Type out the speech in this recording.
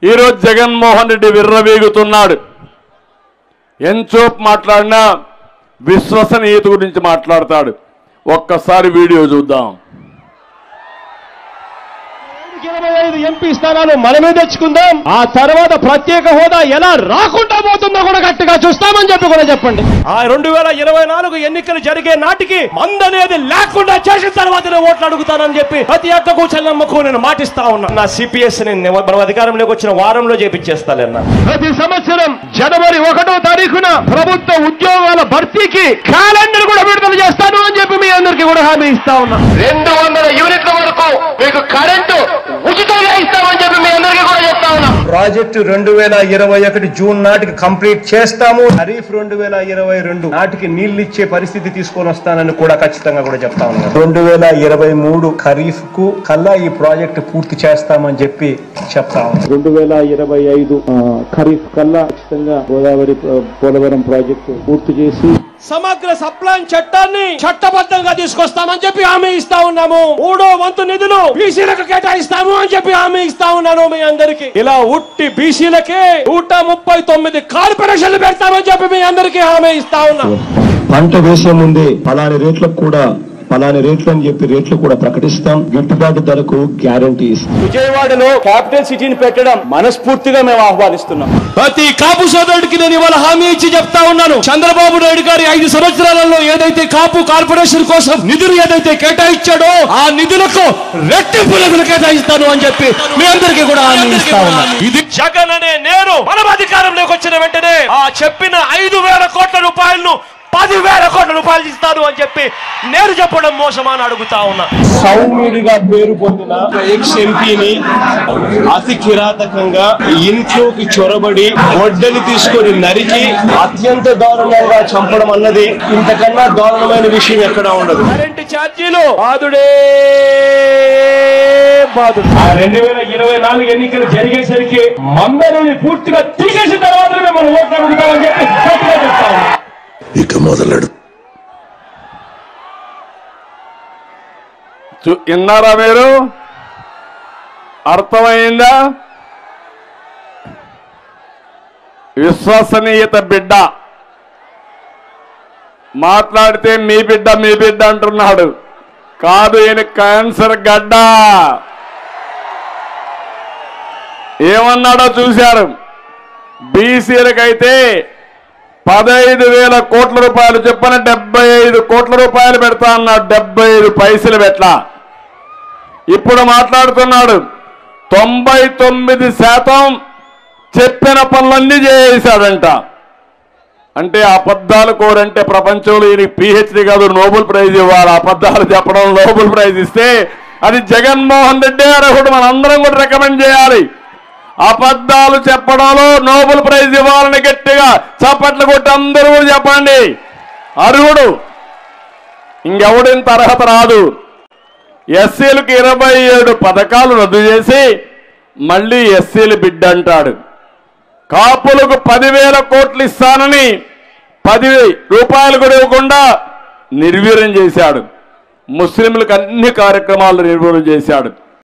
ఈరోజు జగన్మోహన్ రెడ్డి విర్రవీగుతున్నాడు. ఎంచోపు మాట్లాడినా విశ్వసనీయత గురించి మాట్లాడతాడు. ఒక్కసారి వీడియో చూద్దాం. 25 ఎంపీ స్థానాలు మనమే తెచ్చుకుందాం. ఆ తర్వాత ప్రత్యేక హోదా ఎలా రాకుండా పోతుందో కూడా గట్టిగా చూస్తామని చెప్పి కూడా చెప్పండి. ఆ 2024 ఎన్నికలు జరిగే నాటికి మందనేది లేకుండా చేసిన తర్వాత ఓట్లు అడుగుతానని చెప్పి ప్రతి అక్కకు చెల్లమ్మకు నేను మాటిస్తా ఉన్నా. నా సిపిఎస్ మనం అధికారంలోకి వచ్చిన వారంలో చేపించేస్తానన్నా. ప్రతి సంవత్సరం జనవరి 1వ తారీఖున ప్రభుత్వ ఉద్యోగాల భర్తీకి క్యాలెండర్ కూడా విడుదల చేస్తాను అని చెప్పి మీ అందరికీ కూడా హామీ ఇస్తా ఉన్నా. 200 యూనిట్ల వరకు మీకు కరెంటు ఉచితంగా ఇస్తామని చెప్పి మీ అందరికీ కూడా చెప్తా ఉన్నాం. ప్రాజెక్టు 2021 జూన్ నాటికి కంప్లీట్ చేస్తాము. ఖరీఫ్ 2022 నాటికి నీళ్లు ఇచ్చే పరిస్థితి తీసుకొని వస్తానని కూడా ఖచ్చితంగా కూడా చెప్తా ఉన్నాం. 2023 ఖరీఫ్ కు కల్లా ఈ ప్రాజెక్టు పూర్తి చేస్తామని చెప్పి చెప్తా ఉన్నాం. 2025 ఖరీఫ్ కల్లా ఖచ్చితంగా గోదావరి పోలవరం ప్రాజెక్టు పూర్తి చేసి సమగ్ర సప్లాన్ చట్టాన్ని చట్టబద్ధంగా తీసుకొస్తామని చెప్పి హామీ ఇస్తా ఉన్నాము. 3వ వంతు నిధులు బీసీలకు కేటాయిస్తాము అని చెప్పి హామీ ఇస్తా ఉన్నాను మీ అందరికి. ఇలా ఉట్టి బీసీలకే 139 కార్పొరేషన్లు పెడతామని చెప్పి మీ అందరికీ హామీ ఇస్తా ఉన్నాం. పంట వేసే ముందే పలాని రేట్లకు కూడా పలాని రేట్లు అని చెప్పి రేట్లు కూడా ప్రకటిస్తాం. గిట్టుబాటు ధరకు గ్యారంటీ ఇస్తాం. విజయవాడలో క్యాపిటల్ సిటీని పెట్టడం మనస్ఫూర్తిగా మేము ఆహ్వానిస్తున్నాం. ప్రతి కాపు సోదరుడికి నేను ఇవాళ హామీ ఇచ్చి చెప్తా ఉన్నాను. చంద్రబాబు నాయుడు గారి 5 సంవత్సరాలలో ఏదైతే కాపు కార్పొరేషన్ కోసం నిధులు ఏదైతే కేటాయించాడో ఆ నిధులకు రెట్టింపు నిధులు కేటాయిస్తాను అని చెప్పి మీ అందరికీ కూడా హామీ ఇస్తా ఉన్నాను. ఇది జగన్ అనే నేను మనం అధికారంలోకి వచ్చిన వెంటనే ఆ చెప్పిన 5,000 కోట్ల రూపాయలను 10,000 కోట్ల రూపాయలు ఇస్తాను అని చెప్పి నేను చెప్పడం మోసమా అని అడుగుతా ఉన్నా. సౌమ్యుడిగా పేరు పొందిన ఎక్స్ ఎంపీని అతి కిరాతకంగా ఇంట్లోకి చొరబడి గొడ్డలి తీసుకొని నరికి అత్యంత దారుణంగా చంపడం అన్నది ఇంతకన్నా దారుణమైన విషయం ఎక్కడా ఉండదు. కరెంటు ఛార్జీలు బాదుడే బాదు. 2024 ఎన్నికలు జరిగేసరికి మందరిని పూర్తిగా తీసేసిన తర్వాత మనం ఓట్లు అడుగుతామని చెప్పి చెప్తా ఉన్నా. ఇక మొదలెడు. విన్నారా మీరు? అర్థమైందా? విశ్వసనీయత బిడ్డ మాట్లాడితే మీ బిడ్డ అంటున్నాడు. కాదు, ఈయన క్యాన్సర్ గడ్డ. ఏమన్నాడో చూశారు. బీసీలకైతే 15,000 కోట్ల రూపాయలు చెప్పిన 75 కోట్ల రూపాయలు పెడతా అన్నాడు. 75 పైసలు పెట్టలా. ఇప్పుడు మాట్లాడుతున్నాడు 99% చెప్పిన పనులన్నీ చేశాడంట. అంటే అబద్ధాలు కోరంటే ప్రపంచంలో ఈయనకి పిహెచ్డి కాదు, నోబెల్ ప్రైజ్ ఇవ్వాలి. అబద్ధాలు చెప్పడం నోబెల్ ప్రైజ్ ఇస్తే అది జగన్మోహన్ రెడ్డి అర్హుడు. మనందరం కూడా రికమెండ్ చేయాలి. అబద్ధాలు చెప్పడంలో నోబెల్ ప్రైజ్ ఇవ్వాలని గట్టిగా చప్పట్లు కొట్టి అందరూ చెప్పండి. అర్హుడు. ఇంకెవడింత అర్హత రాదు. ఎస్సీలకు 27 పథకాలు రద్దు చేసి మళ్ళీ ఎస్సీలు బిడ్డ అంటాడు. కాపులకు 10,000 కోట్లు ఇస్తానని 10 రూపాయలు కూడా ఇవ్వకుండా నిర్వీర్యం చేశాడు. ముస్లింలకు అన్ని కార్యక్రమాలు నిర్వీర్యం చేశాడు.